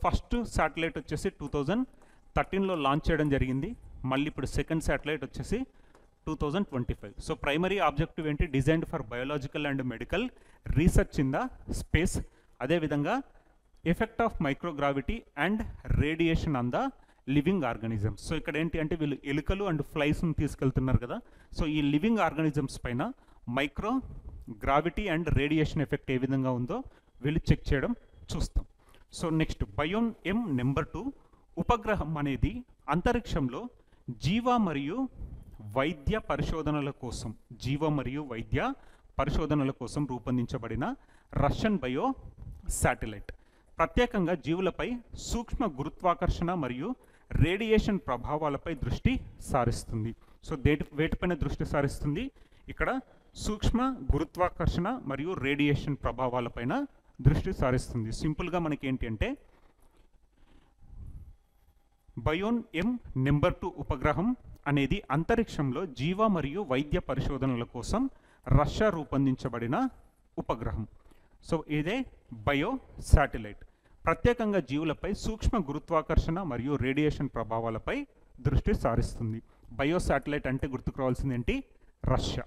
First satellite వచ్చేసి 2013లో launch చేయడం జరిగింది. మళ్ళీ ఇప్పుడు సెకండ్ శాటిలైట్ వచ్చేసి 2025. సో ప్రైమరీ ఆబ్జెక్టివ్ ఏంటి? Designed for biological and medical research in the space. అదేవిధంగా effect of microgravity and radiation on the living organisms. So ఇక్కడ ఏంటి అంటే వీళ్ళు ఎలుకలు అండ్ ఫ్లైస్ని తీసుకెళ్తున్నారు కదా. సో ఈ లివింగ్ ఆర్గానిజమ్స్ పైన micro gravity and radiation effect ఏ విధంగా ఉందో వీళ్ళు చెక్ చేయడం చూస్తాం. So next Bion M number 2. ఉపగ్రహం అనేది అంతరిక్షంలో జీవ మరియు వైద్య పరిశోధనల కోసం రూపొందించబడిన రష్యన్ బయో శాటిలైట్. ప్రత్యేకంగా జీవులపై సూక్ష్మ గురుత్వాకర్షణ మరియు రేడియేషన్ ప్రభావాలపై దృష్టి సారిస్తుంది. సో వేటిపైన దృష్టి సారిస్తుంది? ఇక్కడ సూక్ష్మ గురుత్వాకర్షణ మరియు రేడియేషన్ ప్రభావాలపైన దృష్టి సారిస్తుంది. సింపుల్గా మనకి ఏంటి అంటే బయోన్ ఎం నెంబర్ 2 ఉపగ్రహం అనేది అంతరిక్షంలో జీవ మరియు వైద్య పరిశోధనల కోసం రష్యా రూపొందించబడిన ఉపగ్రహం. సో ఇదే బయో శాటిలైట్. ప్రత్యేకంగా జీవులపై సూక్ష్మ గురుత్వాకర్షణ మరియు రేడియేషన్ ప్రభావాలపై దృష్టి సారిస్తుంది. బయో శాటిలైట్ అంటే గుర్తుకు రావాల్సింది ఏంటి? రష్యా.